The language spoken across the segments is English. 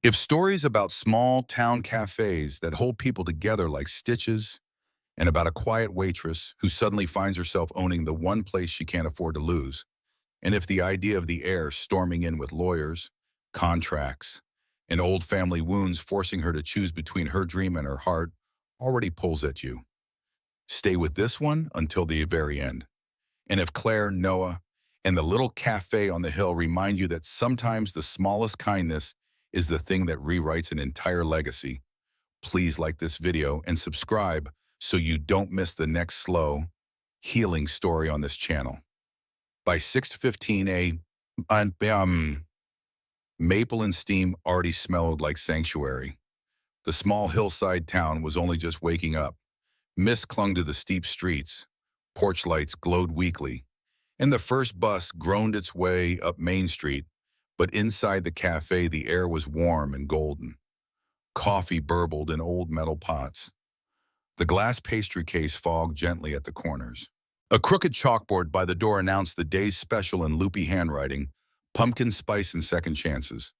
If stories about small town cafes that hold people together like stitches, and about a quiet waitress who suddenly finds herself owning the one place she can't afford to lose, and if the idea of the heir storming in with lawyers, contracts, and old family wounds forcing her to choose between her dream and her heart already pulls at you, stay with this one until the very end. And if Claire, Noah, and the little cafe on the hill remind you that sometimes the smallest kindness is the thing that rewrites an entire legacy, please like this video and subscribe so you don't miss the next slow, healing story on this channel. By 6:15 a.m., Maple and Steam already smelled like sanctuary. The small hillside town was only just waking up. Mist clung to the steep streets. Porch lights glowed weakly, and the first bus groaned its way up Main Street, but inside the cafe the air was warm and golden. Coffee burbled in old metal pots. The glass pastry case fogged gently at the corners. A crooked chalkboard by the door announced the day's special in loopy handwriting, pumpkin spice and second chances.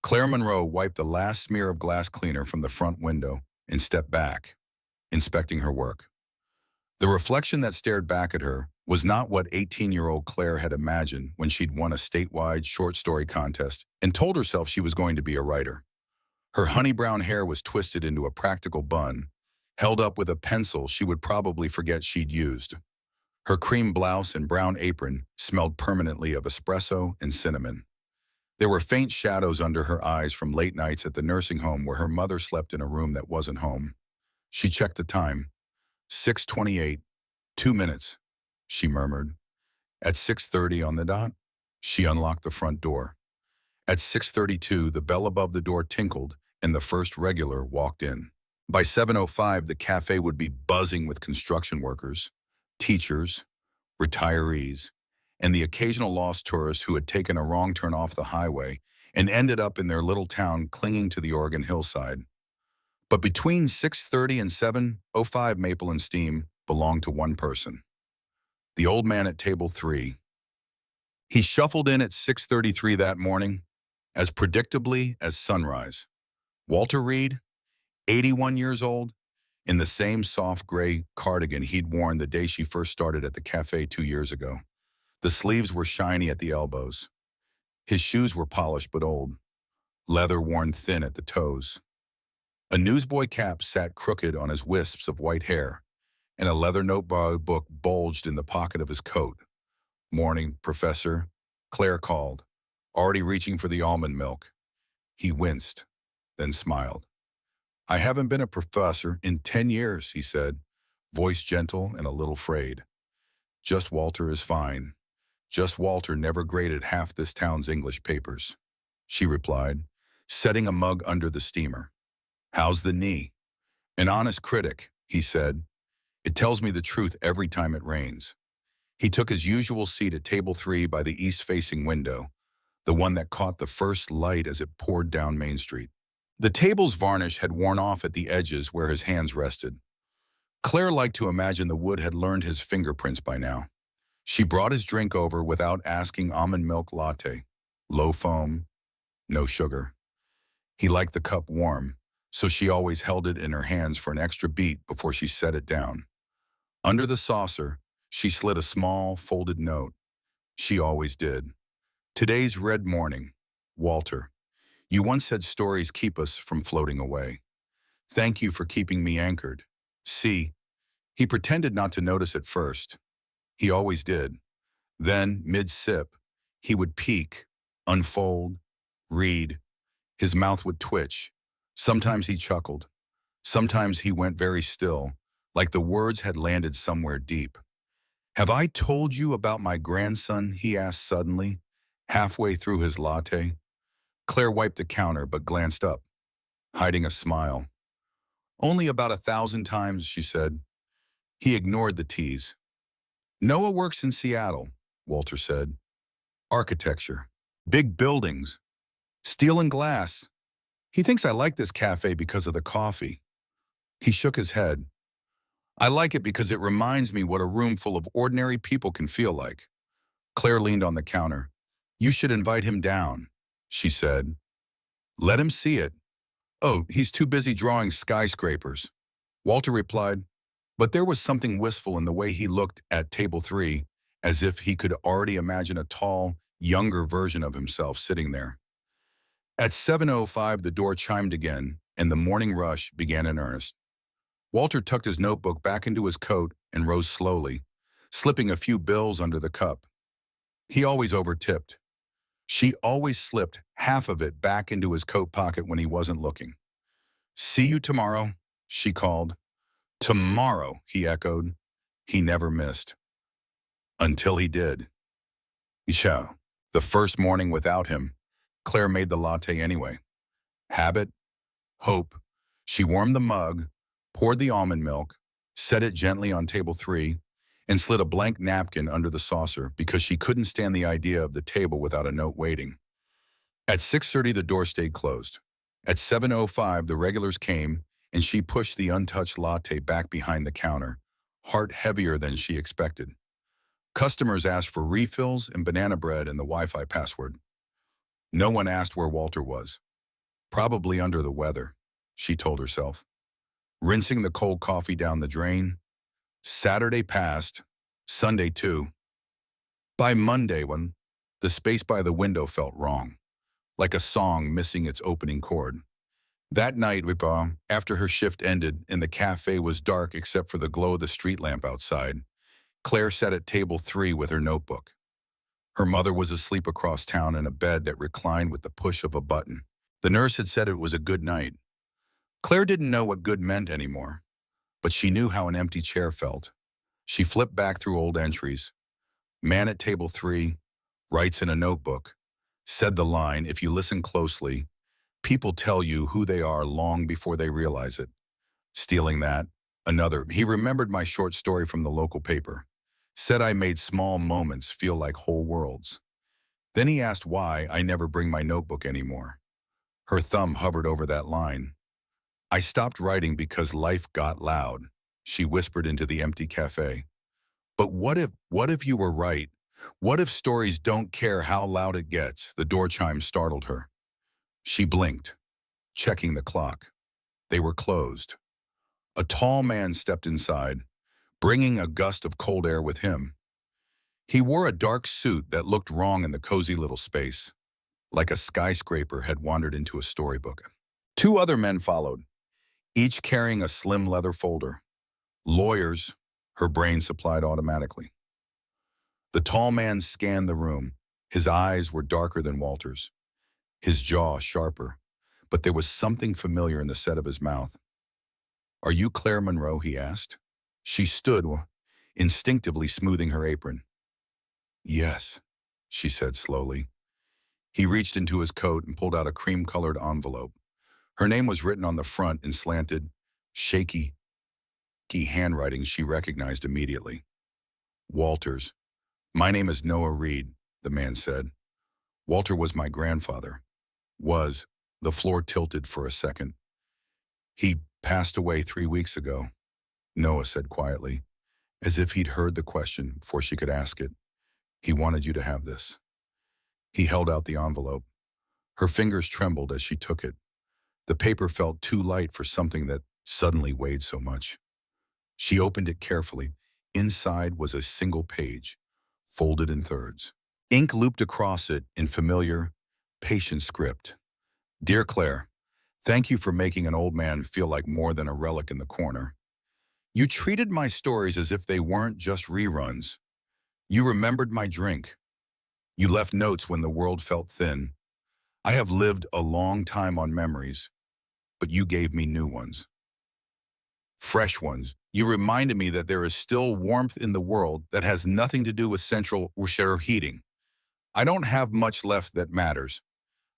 Claire Monroe wiped the last smear of glass cleaner from the front window and stepped back, inspecting her work. The reflection that stared back at her was not what 18-year-old Claire had imagined when she'd won a statewide short story contest and told herself she was going to be a writer. Her honey brown hair was twisted into a practical bun, held up with a pencil she would probably forget she'd used. Her cream blouse and brown apron smelled permanently of espresso and cinnamon. There were faint shadows under her eyes from late nights at the nursing home where her mother slept in a room that wasn't home. She checked the time. 6:28, 2 minutes, she murmured. At 6:30 on the dot, she unlocked the front door. At 6:32, the bell above the door tinkled and the first regular walked in. By 7:05, the cafe would be buzzing with construction workers, teachers, retirees, and the occasional lost tourist who had taken a wrong turn off the highway and ended up in their little town clinging to the Oregon hillside. But between 6:30 and 7:05, Maple and Steam belonged to one person, the old man at table 3. He shuffled in at 6:33 that morning, as predictably as sunrise. Walter Reed, 81 years old, in the same soft gray cardigan he'd worn the day she first started at the cafe 2 years ago. The sleeves were shiny at the elbows. His shoes were polished but old, leather worn thin at the toes. A newsboy cap sat crooked on his wisps of white hair, and a leather notebook bulged in the pocket of his coat. "Morning, Professor," Claire called, already reaching for the almond milk. He winced, then smiled. "I haven't been a professor in 10 years, he said, voice gentle and a little frayed. "Just Walter is fine. Just Walter never graded half this town's English papers," she replied, setting a mug under the steamer. "How's the knee?" "An honest critic," he said. "It tells me the truth every time it rains." He took his usual seat at table 3 by the east-facing window, the one that caught the first light as it poured down Main Street. The table's varnish had worn off at the edges where his hands rested. Claire liked to imagine the wood had learned his fingerprints by now. She brought his drink over without asking. Almond milk latte, low foam, no sugar. He liked the cup warm, so she always held it in her hands for an extra beat before she set it down. Under the saucer, she slid a small, folded note. She always did. "Today's red morning. Walter. You once said stories keep us from floating away. Thank you for keeping me anchored. See." He pretended not to notice at first. He always did. Then, mid-sip, he would peek, unfold, read. His mouth would twitch. Sometimes he chuckled. Sometimes he went very still, like the words had landed somewhere deep. "Have I told you about my grandson?" he asked suddenly, halfway through his latte. Claire wiped the counter but glanced up, hiding a smile. "Only about 1,000 times," she said. He ignored the tease. "Noah works in Seattle," Walter said. "Architecture. Big buildings. Steel and glass. He thinks I like this cafe because of the coffee." He shook his head. "I like it because it reminds me what a room full of ordinary people can feel like." Claire leaned on the counter. "You should invite him down," she said. Let him see it. Oh, he's too busy drawing skyscrapers. Walter replied, but there was something wistful in the way he looked at table 3, as if he could already imagine a tall, younger version of himself sitting there. At 7:05, the door chimed again, and the morning rush began in earnest. Walter tucked his notebook back into his coat and rose slowly, slipping a few bills under the cup. He always overtipped. She always slipped half of it back into his coat pocket when he wasn't looking. See you tomorrow, she called. Tomorrow, he echoed. He never missed. Until he did. Yeah. The first morning without him, Claire made the latte anyway. Habit, hope. She warmed the mug, poured the almond milk, set it gently on table 3, and slid a blank napkin under the saucer because she couldn't stand the idea of the table without a note waiting. At 6:30, the door stayed closed. At 7:05, the regulars came, and she pushed the untouched latte back behind the counter, heart heavier than she expected. Customers asked for refills and banana bread and the Wi-Fi password. No one asked where Walter was. Probably under the weather, she told herself. Rinsing the cold coffee down the drain. Saturday passed, Sunday too. By Monday, when the space by the window felt wrong, like a song missing its opening chord. That night, after her shift ended and the cafe was dark except for the glow of the street lamp outside, Claire sat at table 3 with her notebook. Her mother was asleep across town in a bed that reclined with the push of a button. The nurse had said it was a good night. Claire didn't know what good meant anymore, but she knew how an empty chair felt. She flipped back through old entries. Man at table 3, writes in a notebook, said the line, if you listen closely, people tell you who they are long before they realize it. Stealing that, another, he remembered my short story from the local paper. Said I made small moments feel like whole worlds. Then he asked why I never bring my notebook anymore. Her thumb hovered over that line. I stopped writing because life got loud, she whispered into the empty cafe. But what if you were right? What if stories don't care how loud it gets? The door chime startled her. She blinked, checking the clock. They were closed. A tall man stepped inside, bringing a gust of cold air with him. He wore a dark suit that looked wrong in the cozy little space, like a skyscraper had wandered into a storybook. 2 other men followed, each carrying a slim leather folder. Lawyers, her brain supplied automatically. The tall man scanned the room. His eyes were darker than Walter's, his jaw sharper, but there was something familiar in the set of his mouth. Are you Claire Monroe? He asked. She stood, instinctively smoothing her apron. Yes, she said slowly. He reached into his coat and pulled out a cream-colored envelope. Her name was written on the front in slanted, shaky handwriting she recognized immediately. Walter's. My name is Noah Reed, the man said. Walter was my grandfather. Was. The floor tilted for a second. He passed away 3 weeks ago, Noah said quietly, as if he'd heard the question before she could ask it. He wanted you to have this. He held out the envelope. Her fingers trembled as she took it. The paper felt too light for something that suddenly weighed so much. She opened it carefully. Inside was a single page, folded in thirds. Ink looped across it in familiar, patient script. Dear Claire, thank you for making an old man feel like more than a relic in the corner. You treated my stories as if they weren't just reruns. You remembered my drink. You left notes when the world felt thin. I have lived a long time on memories, but you gave me new ones. Fresh ones. You reminded me that there is still warmth in the world that has nothing to do with central or heating. I don't have much left that matters,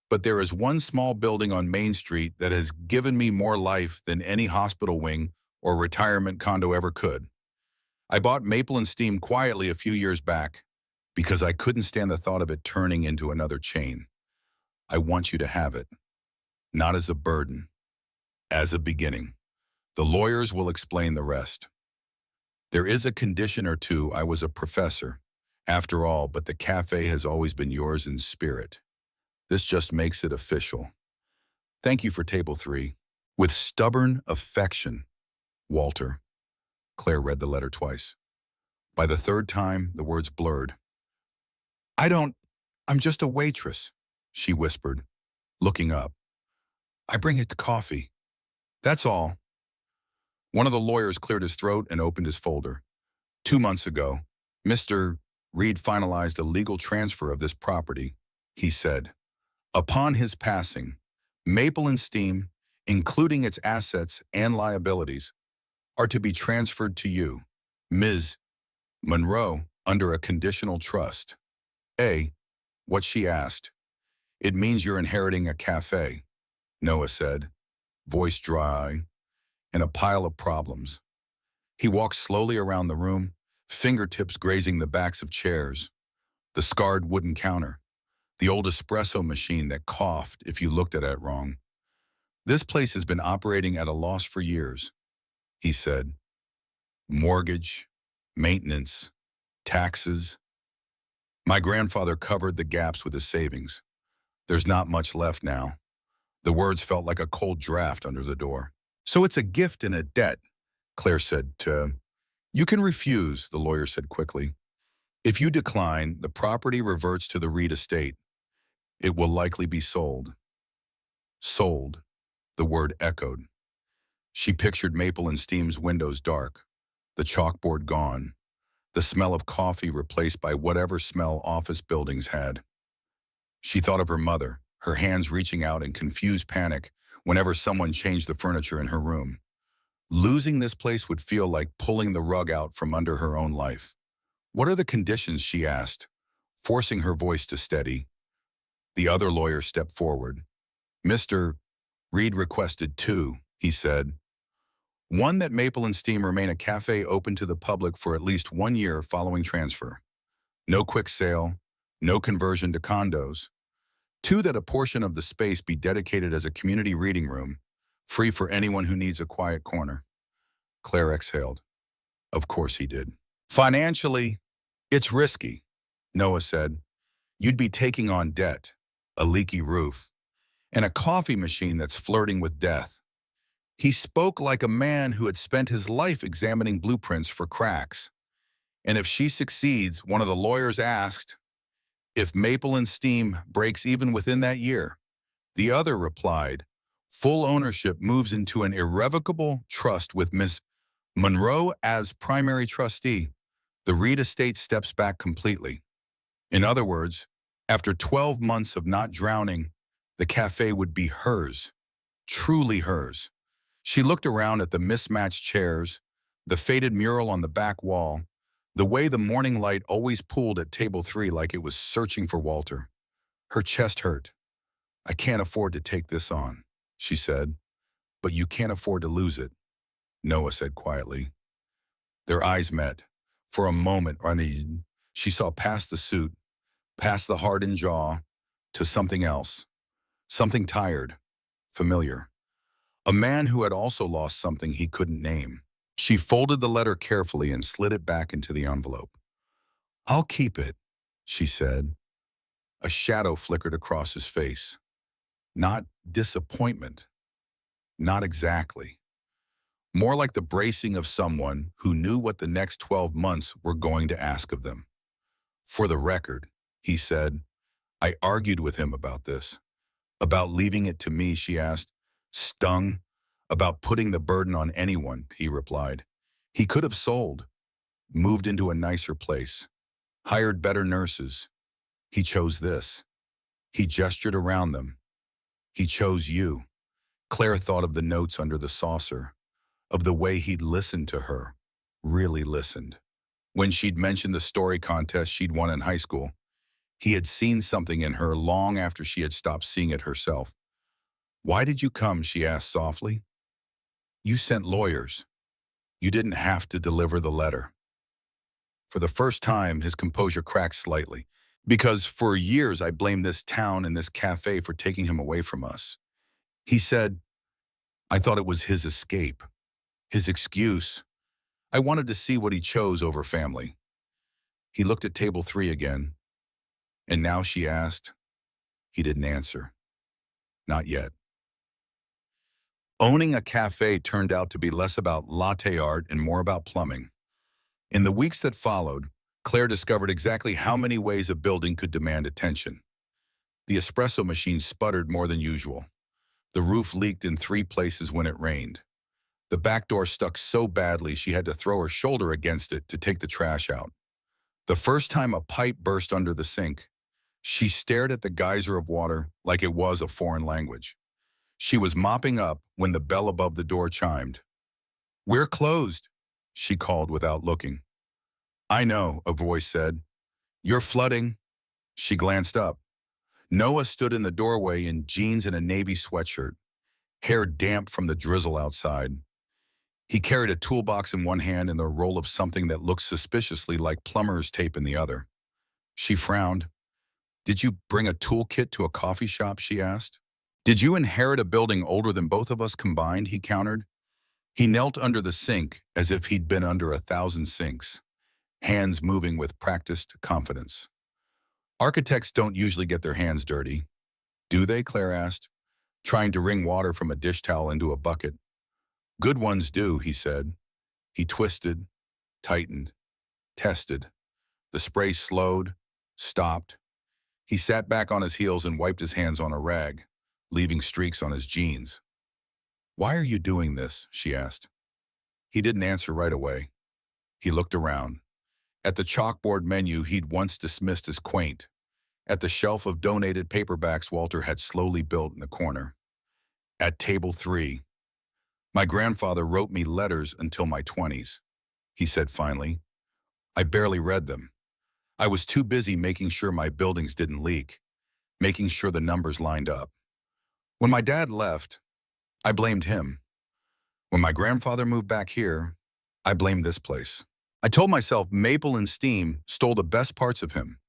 but there is one small building on Main Street that has given me more life than any hospital wing or retirement condo ever could. I bought Maple and Steam quietly a few years back because I couldn't stand the thought of it turning into another chain. I want you to have it, not as a burden, as a beginning. The lawyers will explain the rest. There is a condition or two. I was a professor, after all, but the cafe has always been yours in spirit. This just makes it official. Thank you for table 3. With stubborn affection, Walter. Claire read the letter twice. By the third time, the words blurred. I'm just a waitress, she whispered, looking up. I bring it to coffee. That's all. One of the lawyers cleared his throat and opened his folder. 2 months ago, Mr. Reed finalized a legal transfer of this property, he said. Upon his passing, Maple and Steam, including its assets and liabilities, are to be transferred to you, Ms. Monroe, under a conditional trust. What she asked. It means you're inheriting a cafe, Noah said, voice dry, and a pile of problems. He walked slowly around the room, fingertips grazing the backs of chairs, the scarred wooden counter, the old espresso machine that coughed if you looked at it wrong. This place has been operating at a loss for years, he said. Mortgage, maintenance, taxes. My grandfather covered the gaps with his savings. There's not much left now. The words felt like a cold draft under the door. So it's a gift and a debt, Claire said. You can refuse, the lawyer said quickly. If you decline, the property reverts to the Reed estate. It will likely be sold. Sold, the word echoed. She pictured Maple and Steam's windows dark, the chalkboard gone, the smell of coffee replaced by whatever smell office buildings had. She thought of her mother, her hands reaching out in confused panic whenever someone changed the furniture in her room. Losing this place would feel like pulling the rug out from under her own life. What are the conditions, she asked, forcing her voice to steady. The other lawyer stepped forward. Mr. Reed requested 2, he said. 1, that Maple and Steam remain a cafe open to the public for at least 1 year following transfer. No quick sale, no conversion to condos. 2, that a portion of the space be dedicated as a community reading room, free for anyone who needs a quiet corner. Claire exhaled. Of course he did. Financially, it's risky, Noah said. You'd be taking on debt, a leaky roof, and a coffee machine that's flirting with death. He spoke like a man who had spent his life examining blueprints for cracks. And if she succeeds, one of the lawyers asked, if Maple and Steam breaks even within that year. The other replied, full ownership moves into an irrevocable trust with Miss Monroe as primary trustee. The Reed estate steps back completely. In other words, after 12 months of not drowning, the cafe would be hers, truly hers. She looked around at the mismatched chairs, the faded mural on the back wall, the way the morning light always pulled at table 3 like it was searching for Walter. Her chest hurt. I can't afford to take this on, she said. But you can't afford to lose it, Noah said quietly. Their eyes met. For a moment, she saw past the suit, past the hardened jaw, to something else. Something tired, familiar. A man who had also lost something he couldn't name. She folded the letter carefully and slid it back into the envelope. I'll keep it, she said. A shadow flickered across his face. Not disappointment. Not exactly. More like the bracing of someone who knew what the next 12 months were going to ask of them. For the record, he said, I argued with him about this. About leaving it to me, she asked. Stung. About putting the burden on anyone, he replied. He could have sold, moved into a nicer place, hired better nurses. He chose this. He gestured around them. He chose you. Claire thought of the notes under the saucer, of the way he'd listened to her, really listened. When she'd mentioned the story contest she'd won in high school, he had seen something in her long after she had stopped seeing it herself. Why did you come, she asked softly. You sent lawyers. You didn't have to deliver the letter. For the first time, his composure cracked slightly, because for years I blamed this town and this cafe for taking him away from us. He said, I thought it was his escape, his excuse. I wanted to see what he chose over family. He looked at table 3 again, and now she asked. He didn't answer. Not yet. Owning a cafe turned out to be less about latte art and more about plumbing. In the weeks that followed, Claire discovered exactly how many ways a building could demand attention. The espresso machine sputtered more than usual. The roof leaked in 3 places when it rained. The back door stuck so badly she had to throw her shoulder against it to take the trash out. The first time a pipe burst under the sink, she stared at the geyser of water like it was a foreign language. She was mopping up when the bell above the door chimed. "We're closed," she called without looking. "I know," a voice said. "You're flooding." She glanced up. Noah stood in the doorway in jeans and a navy sweatshirt, hair damp from the drizzle outside. He carried a toolbox in one hand and a roll of something that looked suspiciously like plumber's tape in the other. She frowned. "Did you bring a toolkit to a coffee shop?" she asked. "Did you inherit a building older than both of us combined?" he countered. He knelt under the sink as if he'd been under 1,000 sinks, hands moving with practiced confidence. "Architects don't usually get their hands dirty, do they?" Claire asked, trying to wring water from a dish towel into a bucket. "Good ones do," he said. He twisted, tightened, tested. The spray slowed, stopped. He sat back on his heels and wiped his hands on a rag, leaving streaks on his jeans. "Why are you doing this?" she asked. He didn't answer right away. He looked around. At the chalkboard menu he'd once dismissed as quaint. At the shelf of donated paperbacks Walter had slowly built in the corner. At table 3. "My grandfather wrote me letters until my 20s, he said finally. "I barely read them. I was too busy making sure my buildings didn't leak, making sure the numbers lined up. When my dad left, I blamed him. When my grandfather moved back here, I blamed this place. I told myself Maple and Steam stole the best parts of him."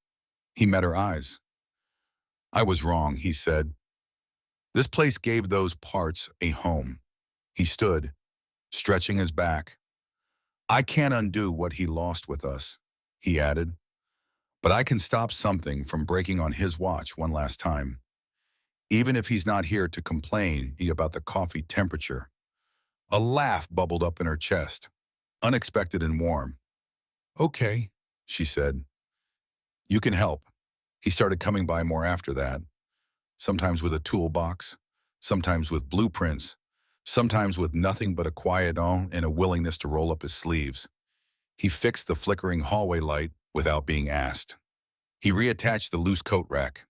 He met her eyes. "I was wrong," he said. "This place gave those parts a home." He stood, stretching his back. "I can't undo what he lost with us," he added. "But I can stop something from breaking on his watch one last time. Even if he's not here to complain about the coffee temperature." A laugh bubbled up in her chest, unexpected and warm. "Okay," she said. "You can help." He started coming by more after that, sometimes with a toolbox, sometimes with blueprints, sometimes with nothing but a quiet and a willingness to roll up his sleeves. He fixed the flickering hallway light without being asked. He reattached the loose coat rack.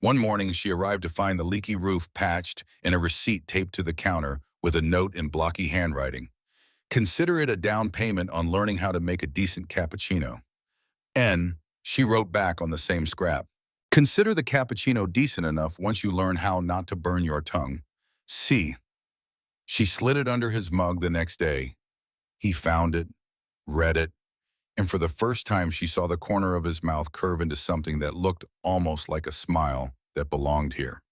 One morning, she arrived to find the leaky roof patched and a receipt taped to the counter with a note in blocky handwriting. "Consider it a down payment on learning how to make a decent cappuccino." N, she wrote back on the same scrap. "Consider the cappuccino decent enough once you learn how not to burn your tongue." C. She slid it under his mug the next day. He found it, read it, and for the first time she saw the corner of his mouth curve into something that looked almost like a smile that belonged here.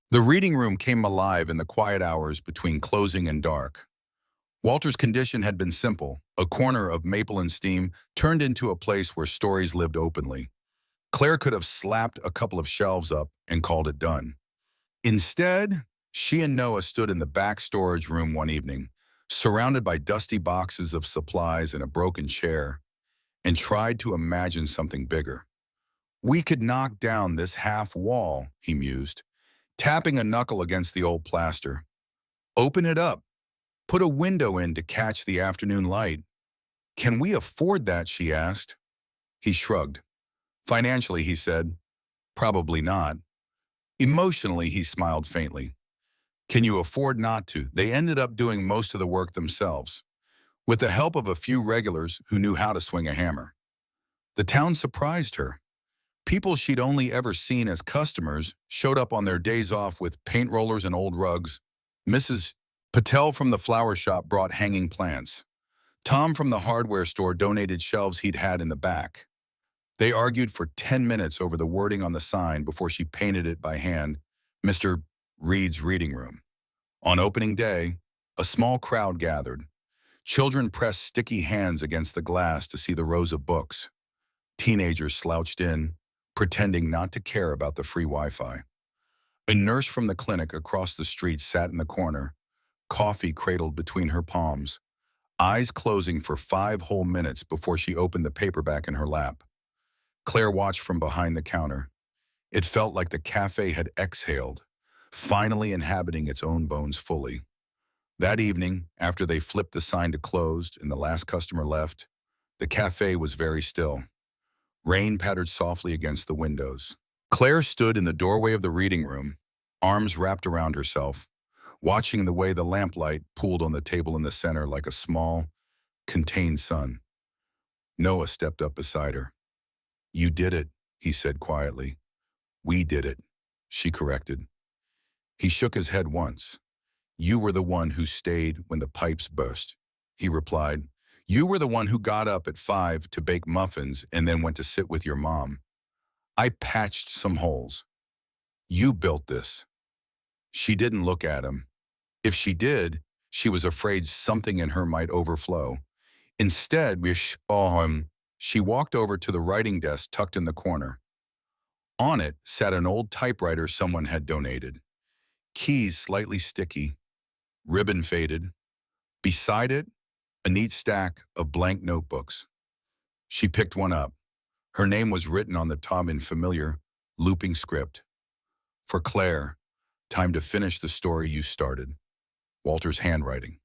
The reading room came alive in the quiet hours between closing and dark. Walter's condition had been simple. A corner of Maple and Steam turned into a place where stories lived openly. Claire could have slapped a couple of shelves up and called it done. Instead, she and Noah stood in the back storage room one evening, surrounded by dusty boxes of supplies and a broken chair, and tried to imagine something bigger. "We could knock down this half wall," he mused, tapping a knuckle against the old plaster. "Open it up. Put a window in to catch the afternoon light." "Can we afford that?" she asked. He shrugged. "Financially," he said, "probably not." Emotionally, he smiled faintly. "Can you afford not to?" They ended up doing most of the work themselves, with the help of a few regulars who knew how to swing a hammer. The town surprised her. People she'd only ever seen as customers showed up on their days off with paint rollers and old rugs. Mrs. Patel from the flower shop brought hanging plants. Tom from the hardware store donated shelves he'd had in the back. They argued for 10 minutes over the wording on the sign before she painted it by hand, "Mr. Reed's Reading Room." On opening day, a small crowd gathered. Children pressed sticky hands against the glass to see the rows of books. Teenagers slouched in, pretending not to care about the free Wi-Fi. A nurse from the clinic across the street sat in the corner, coffee cradled between her palms, eyes closing for 5 whole minutes before she opened the paperback in her lap. Claire watched from behind the counter. It felt like the cafe had exhaled, finally inhabiting its own bones fully. That evening, after they flipped the sign to closed and the last customer left, the cafe was very still. Rain pattered softly against the windows. Claire stood in the doorway of the reading room, arms wrapped around herself, watching the way the lamplight pooled on the table in the center like a small, contained sun. Noah stepped up beside her. "You did it," he said quietly. "We did it," she corrected. He shook his head once. "You were the one who stayed when the pipes burst," he replied. "You were the one who got up at 5 to bake muffins and then went to sit with your mom. I patched some holes. You built this." She didn't look at him. If she did, she was afraid something in her might overflow. Instead, she walked over to the writing desk tucked in the corner. On it sat an old typewriter someone had donated. Keys slightly sticky, ribbon faded. Beside it, a neat stack of blank notebooks. She picked one up. Her name was written on the top in familiar, looping script. "For Claire, time to finish the story you started." Walter's handwriting.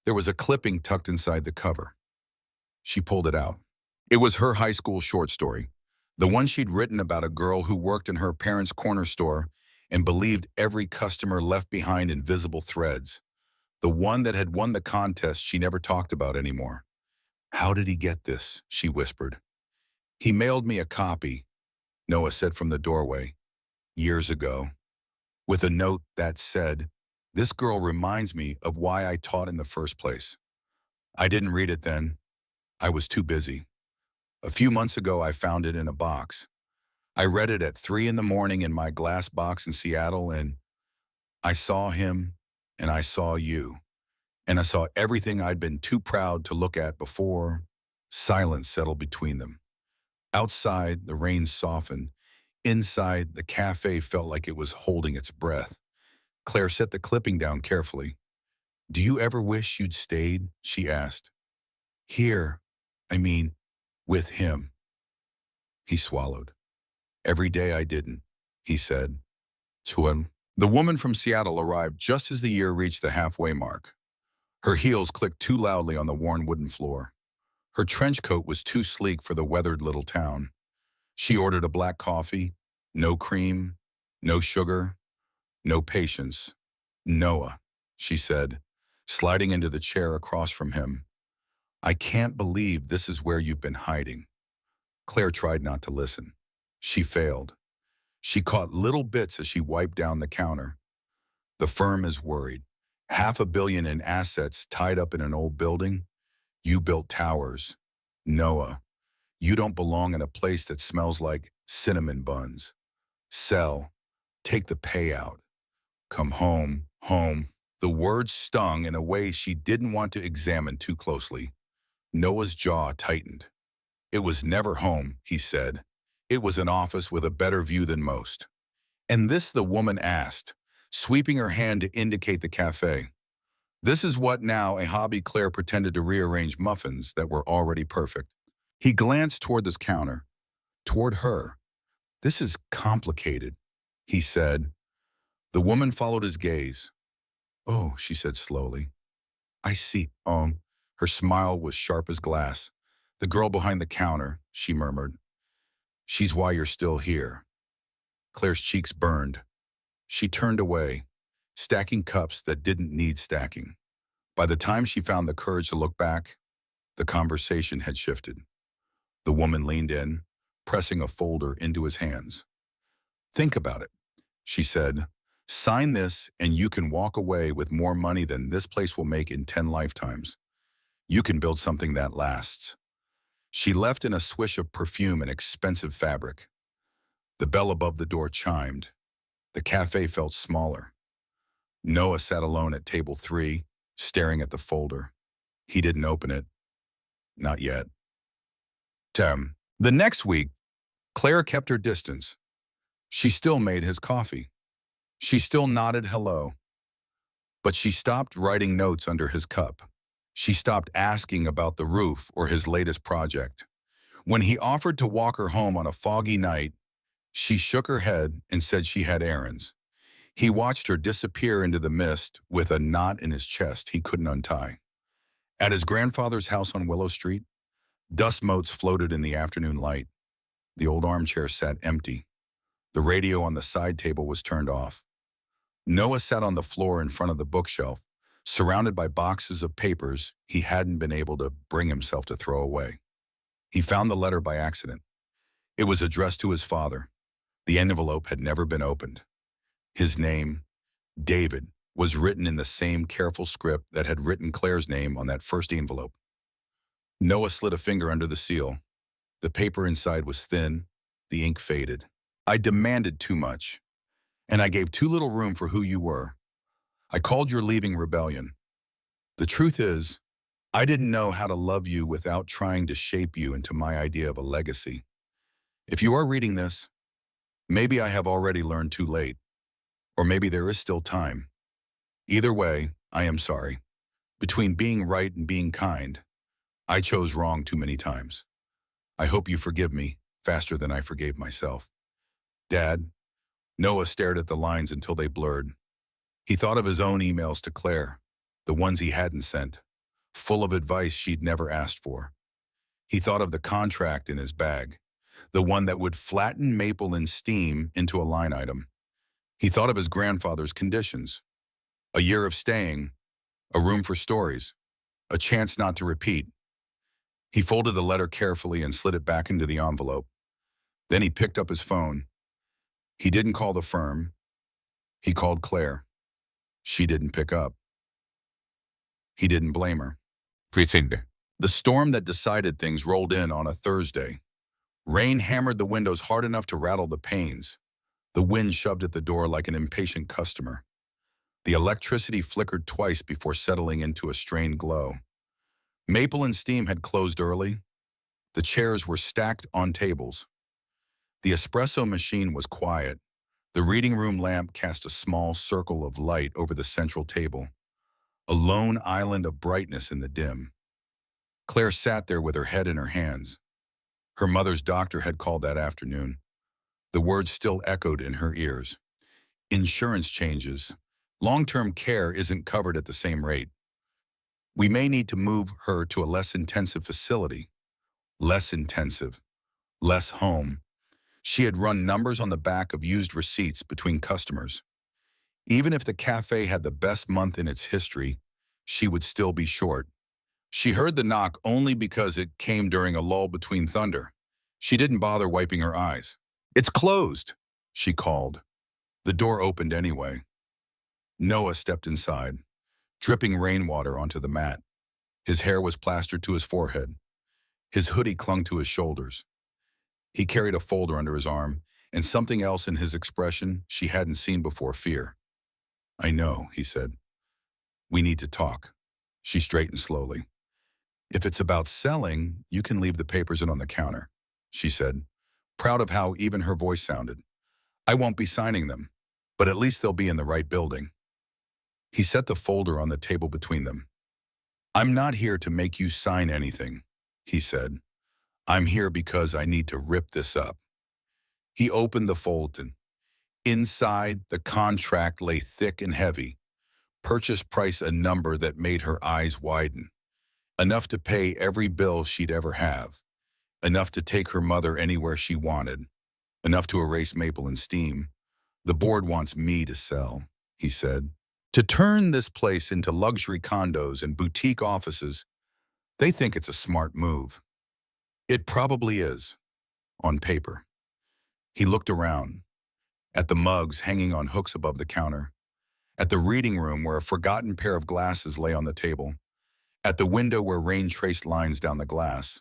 There was a clipping tucked inside the cover. She pulled it out. It was her high school short story, the one she'd written about a girl who worked in her parents' corner store and believed every customer left behind invisible threads, the one that had won the contest she never talked about anymore. "How did he get this?" she whispered. "He mailed me a copy," Noah said from the doorway, "years ago, with a note that said, 'This girl reminds me of why I taught in the first place.' I didn't read it then. I was too busy. A few months ago, I found it in a box. I read it at 3 in the morning in my glass box in Seattle, and I saw him, and I saw you, and I saw everything I'd been too proud to look at before." Silence settled between them. Outside, the rain softened. Inside, the cafe felt like it was holding its breath. Claire set the clipping down carefully. "Do you ever wish you'd stayed?" she asked. "Here, I mean, with him." He swallowed. "Every day I didn't," he said. To him, the woman from Seattle arrived just as the year reached the halfway mark. Her heels clicked too loudly on the worn wooden floor. Her trench coat was too sleek for the weathered little town. She ordered a black coffee, no cream, no sugar, no patience. "Noah," she said, sliding into the chair across from him. "I can't believe this is where you've been hiding." Claire tried not to listen. She failed. She caught little bits as she wiped down the counter. "The firm is worried. $500 million in assets tied up in an old building. You built towers. Noah, you don't belong in a place that smells like cinnamon buns. Sell. Take the payout. Come home, home." The words stung in a way she didn't want to examine too closely. Noah's jaw tightened. "It was never home," he said. "It was an office with a better view than most." "And this?" the woman asked, sweeping her hand to indicate the cafe. "This is what now?" A hobby. Claire pretended to rearrange muffins that were already perfect. He glanced toward this counter, toward her. "This is complicated," he said. The woman followed his gaze. "Oh," she said slowly. "I see." Her smile was sharp as glass. "The girl behind the counter," she murmured. "She's why you're still here." Claire's cheeks burned. She turned away, stacking cups that didn't need stacking. By the time she found the courage to look back, the conversation had shifted. The woman leaned in, pressing a folder into his hands. "Think about it," she said. "Sign this and you can walk away with more money than this place will make in 10 lifetimes. You can build something that lasts." She left in a swish of perfume and expensive fabric. The bell above the door chimed. The cafe felt smaller. Noah sat alone at table 3, staring at the folder. He didn't open it. Not yet. The next week, Claire kept her distance. She still made his coffee. She still nodded hello, but she stopped writing notes under his cup. She stopped asking about the roof or his latest project. When he offered to walk her home on a foggy night, she shook her head and said she had errands. He watched her disappear into the mist with a knot in his chest he couldn't untie. At his grandfather's house on Willow Street, dust motes floated in the afternoon light. The old armchair sat empty. The radio on the side table was turned off. Noah sat on the floor in front of the bookshelf, surrounded by boxes of papers he hadn't been able to bring himself to throw away. He found the letter by accident. It was addressed to his father. The envelope had never been opened. His name, David, was written in the same careful script that had written Claire's name on that first envelope. Noah slid a finger under the seal. The paper inside was thin, the ink faded. I demanded too much, and I gave too little room for who you were. I called your leaving rebellion. The truth is, I didn't know how to love you without trying to shape you into my idea of a legacy. If you are reading this, maybe I have already learned too late, or maybe there is still time. Either way, I am sorry. Between being right and being kind, I chose wrong too many times. I hope you forgive me faster than I forgave myself. Dad, Noah stared at the lines until they blurred. He thought of his own emails to Claire, the ones he hadn't sent, full of advice she'd never asked for. He thought of the contract in his bag, the one that would flatten maple and steam into a line item. He thought of his grandfather's conditions: a year of staying, a room for stories, a chance not to repeat. He folded the letter carefully and slid it back into the envelope. Then he picked up his phone. He didn't call the firm. He called Claire. She didn't pick up. He didn't blame her. The storm that decided things rolled in on a Thursday. Rain hammered the windows hard enough to rattle the panes. The wind shoved at the door like an impatient customer. The electricity flickered twice before settling into a strained glow. Maple and Steam had closed early. The chairs were stacked on tables. The espresso machine was quiet. The reading room lamp cast a small circle of light over the central table, a lone island of brightness in the dim. Claire sat there with her head in her hands. Her mother's doctor had called that afternoon. The words still echoed in her ears. Insurance changes. Long-term care isn't covered at the same rate. We may need to move her to a less intensive facility. Less intensive. Less home. She had run numbers on the back of used receipts between customers. Even if the cafe had the best month in its history, she would still be short. She heard the knock only because it came during a lull between thunder. She didn't bother wiping her eyes. "It's closed," she called. The door opened anyway. Noah stepped inside, dripping rainwater onto the mat. His hair was plastered to his forehead. His hoodie clung to his shoulders. He carried a folder under his arm, and something else in his expression she hadn't seen before: fear. "I know," he said. "We need to talk." She straightened slowly. "If it's about selling, you can leave the papers in on the counter," she said, proud of how even her voice sounded. "I won't be signing them, but at least they'll be in the right building." He set the folder on the table between them. "I'm not here to make you sign anything," he said. "I'm here because I need to rip this up." He opened the folder. Inside, the contract lay thick and heavy. Purchase price a number that made her eyes widen. Enough to pay every bill she'd ever have. Enough to take her mother anywhere she wanted. Enough to erase Maple and Steam. "The board wants me to sell," he said. "To turn this place into luxury condos and boutique offices. They think it's a smart move." It probably is, on paper. He looked around, at the mugs hanging on hooks above the counter, at the reading room where a forgotten pair of glasses lay on the table, at the window where rain traced lines down the glass.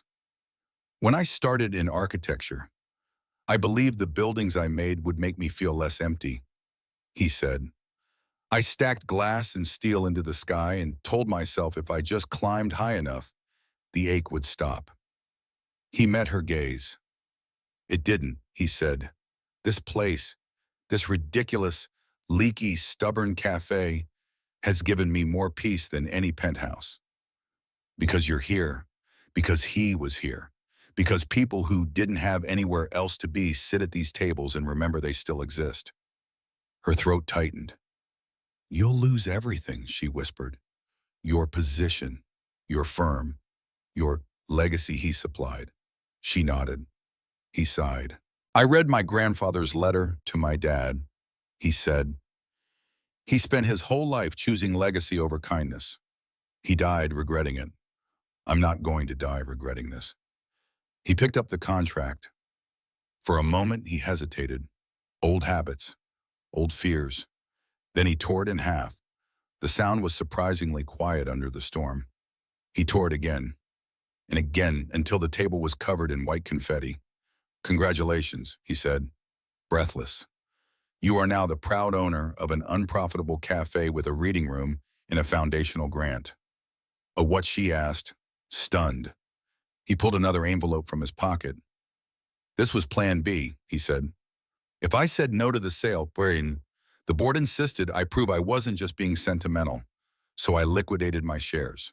"When I started in architecture, I believed the buildings I made would make me feel less empty," he said. "I stacked glass and steel into the sky and told myself if I just climbed high enough, the ache would stop." He met her gaze. "It didn't," he said. "This place, this ridiculous, leaky, stubborn cafe has given me more peace than any penthouse. Because you're here. Because he was here. Because people who didn't have anywhere else to be sit at these tables and remember they still exist. Her throat tightened. You'll lose everything, she whispered. Your position, your firm, your legacy, he supplied. She nodded. He sighed. I read my grandfather's letter to my dad. He said, he spent his whole life choosing legacy over kindness. He died regretting it. I'm not going to die regretting this. He picked up the contract. For a moment, he hesitated. Old habits, old fears. Then he tore it in half. The sound was surprisingly quiet under the storm. He tore it again, and again, until the table was covered in white confetti. Congratulations, he said, breathless. You are now the proud owner of an unprofitable cafe with a reading room and a foundational grant. A what, she asked, stunned. He pulled another envelope from his pocket. This was Plan B, he said. If I said no to the sale, the board insisted I prove I wasn't just being sentimental, so I liquidated my shares,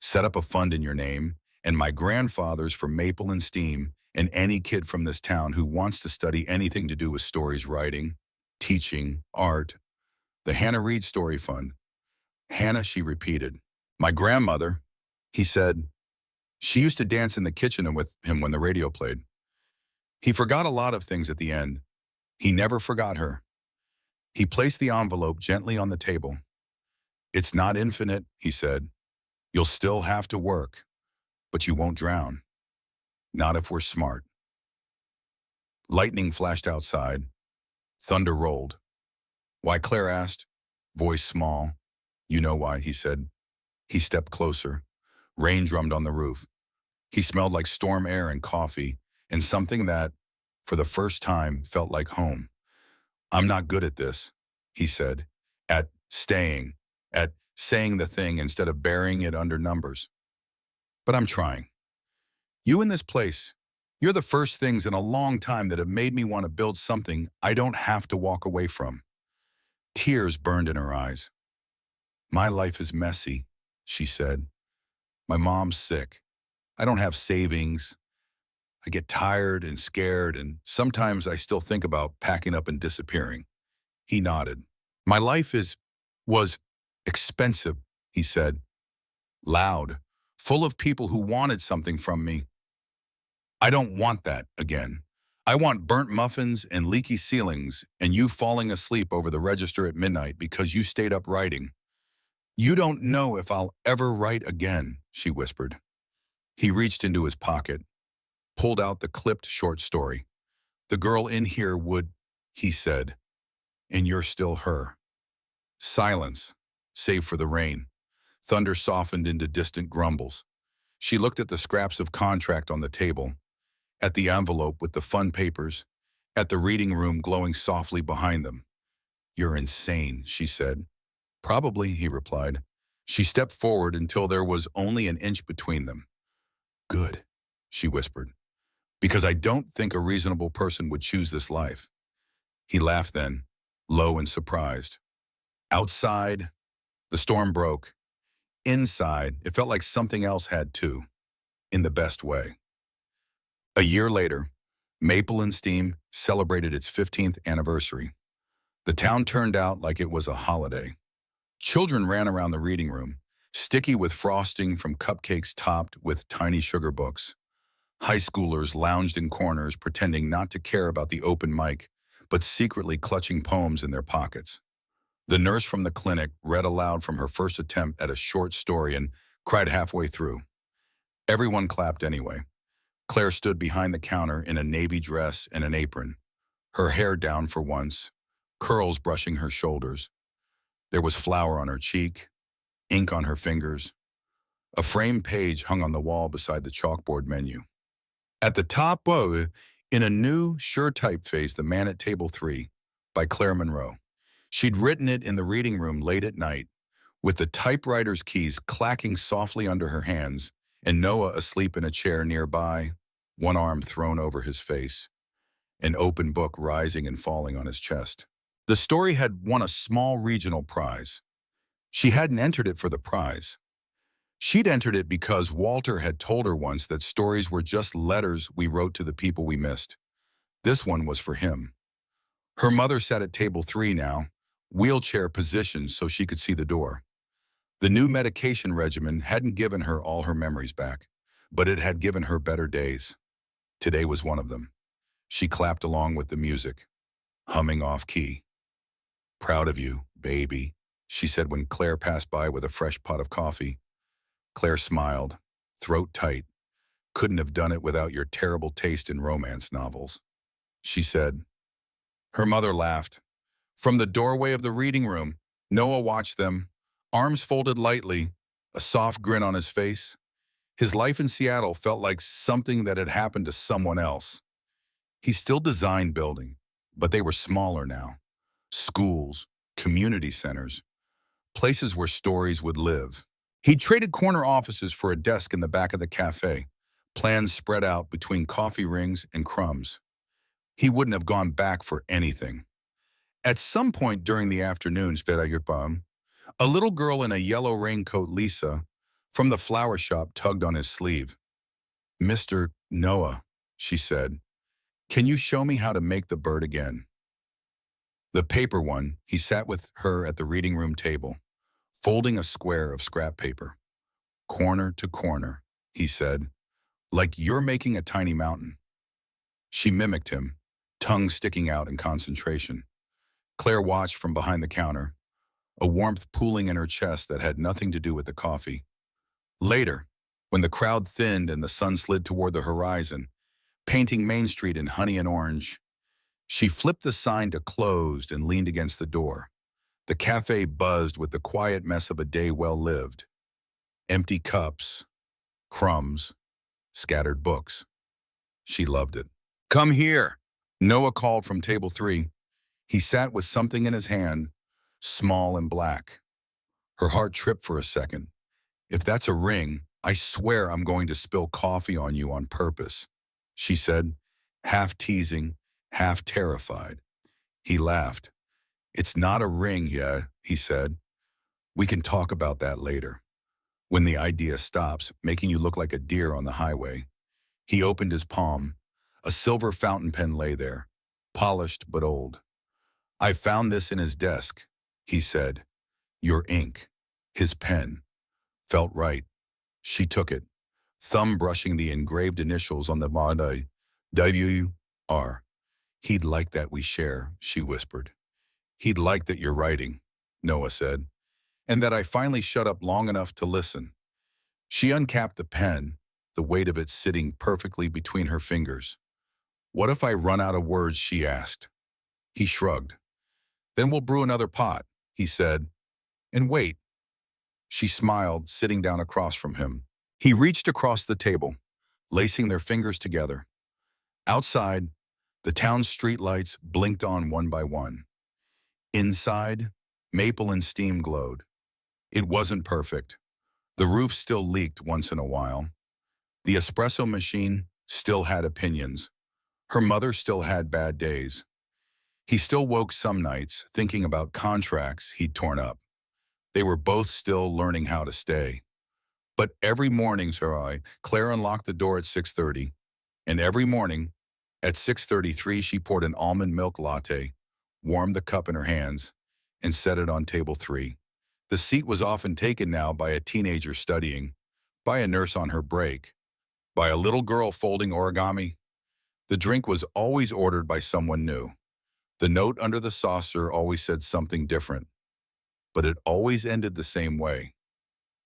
set up a fund in your name, and my grandfather's for Maple and Steam, and any kid from this town who wants to study anything to do with stories writing, teaching, art. The Hannah Reed Story Fund. Hannah, she repeated. My grandmother, he said. She used to dance in the kitchen with him when the radio played. He forgot a lot of things at the end. He never forgot her. He placed the envelope gently on the table. It's not infinite, he said. You'll still have to work, but you won't drown. Not if we're smart. Lightning flashed outside. Thunder rolled. Why, Claire asked, voice small. You know why, he said. He stepped closer. Rain drummed on the roof. He smelled like storm air and coffee, and something that, for the first time, felt like home. I'm not good at this, he said, at saying the thing instead of burying it under numbers. But I'm trying. You in this place, you're the first things in a long time that have made me want to build something I don't have to walk away from. Tears burned in her eyes. My life is messy, she said. My mom's sick. I don't have savings. I get tired and scared, and sometimes I still think about packing up and disappearing. He nodded. My life was expensive, he said. Loud, full of people who wanted something from me. I don't want that again. I want burnt muffins and leaky ceilings and you falling asleep over the register at midnight because you stayed up writing. You don't know if I'll ever write again, she whispered. He reached into his pocket, pulled out the clipped short story. The girl in here would, he said, and you're still her. Silence, save for the rain. Thunder softened into distant grumbles. She looked at the scraps of contract on the table, at the envelope with the fun papers, at the reading room glowing softly behind them. You're insane, she said. Probably, he replied. She stepped forward until there was only an inch between them. Good, she whispered, because I don't think a reasonable person would choose this life. He laughed then, low and surprised. Outside, the storm broke. Inside, it felt like something else had too, in the best way. A year later, Maple and Steam celebrated its 15th anniversary. The town turned out like it was a holiday. Children ran around the reading room, sticky with frosting from cupcakes topped with tiny sugar books. High schoolers lounged in corners pretending not to care about the open mic, but secretly clutching poems in their pockets. The nurse from the clinic read aloud from her first attempt at a short story and cried halfway through. Everyone clapped anyway. Claire stood behind the counter in a navy dress and an apron, her hair down for once, curls brushing her shoulders. There was flour on her cheek, ink on her fingers. A framed page hung on the wall beside the chalkboard menu. At the top, in a new, sure typeface, The Man at Table 3 by Claire Monroe. She'd written it in the reading room late at night, with the typewriter's keys clacking softly under her hands, and Noah asleep in a chair nearby, one arm thrown over his face, an open book rising and falling on his chest. The story had won a small regional prize. She hadn't entered it for the prize. She'd entered it because Walter had told her once that stories were just letters we wrote to the people we missed. This one was for him. Her mother sat at table 3 now, wheelchair positioned so she could see the door. The new medication regimen hadn't given her all her memories back, but it had given her better days. Today was one of them. She clapped along with the music, humming off key. "Proud of you, baby," she said when Claire passed by with a fresh pot of coffee. Claire smiled, throat tight. "Couldn't have done it without your terrible taste in romance novels," she said. Her mother laughed. From the doorway of the reading room, Noah watched them, arms folded lightly, a soft grin on his face. His life in Seattle felt like something that had happened to someone else. He still designed buildings, but they were smaller now. Schools, community centers, places where stories would live. He traded corner offices for a desk in the back of the cafe, plans spread out between coffee rings and crumbs. He wouldn't have gone back for anything. At some point during the afternoons, a little girl in a yellow raincoat, Lisa, from the flower shop tugged on his sleeve. "Mr. Noah," she said, "can you show me how to make the bird again?" The paper one, he sat with her at the reading room table, folding a square of scrap paper. "Corner to corner," he said, "like you're making a tiny mountain." She mimicked him, tongue sticking out in concentration. Claire watched from behind the counter, a warmth pooling in her chest that had nothing to do with the coffee. Later, when the crowd thinned and the sun slid toward the horizon, painting Main Street in honey and orange, she flipped the sign to closed and leaned against the door. The cafe buzzed with the quiet mess of a day well lived. Empty cups, crumbs, scattered books. She loved it. "Come here," Noah called from table 3. He sat with something in his hand, small and black. Her heart tripped for a second. "If that's a ring, I swear I'm going to spill coffee on you on purpose," she said, half teasing, half terrified. He laughed. "It's not a ring yet," he said. "We can talk about that later. When the idea stops making you look like a deer on the highway." He opened his palm. A silver fountain pen lay there, polished but old. "I found this in his desk," he said. "Your ink." His pen. Felt right. She took it, thumb brushing the engraved initials on the Monroe. "W.R. He'd like that we share," she whispered. "He'd like that you're writing," Noah said, "and that I finally shut up long enough to listen." She uncapped the pen, the weight of it sitting perfectly between her fingers. "What if I run out of words?" she asked. He shrugged. "Then we'll brew another pot," he said. "And wait." She smiled, sitting down across from him. He reached across the table, lacing their fingers together. Outside, the town's streetlights blinked on one by one. Inside, maple and steam glowed. It wasn't perfect. The roof still leaked once in a while. The espresso machine still had opinions. Her mother still had bad days. He still woke some nights thinking about contracts he'd torn up. They were both still learning how to stay. But every morning, Claire unlocked the door at 6:30, and every morning, at 6:33, she poured an almond milk latte, warmed the cup in her hands, and set it on table 3. The seat was often taken now by a teenager studying, by a nurse on her break, by a little girl folding origami. The drink was always ordered by someone new. The note under the saucer always said something different, but it always ended the same way.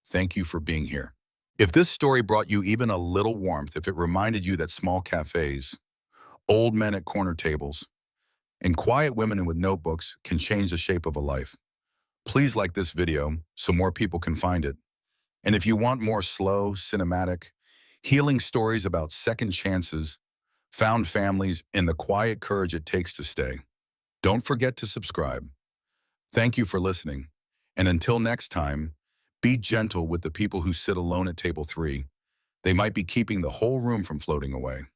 "Thank you for being here." If this story brought you even a little warmth, if it reminded you that small cafes, old men at corner tables, and quiet women with notebooks can change the shape of a life, please like this video so more people can find it. And if you want more slow, cinematic, healing stories about second chances, found families, and the quiet courage it takes to stay, don't forget to subscribe. Thank you for listening. And until next time, be gentle with the people who sit alone at table 3. They might be keeping the whole room from floating away.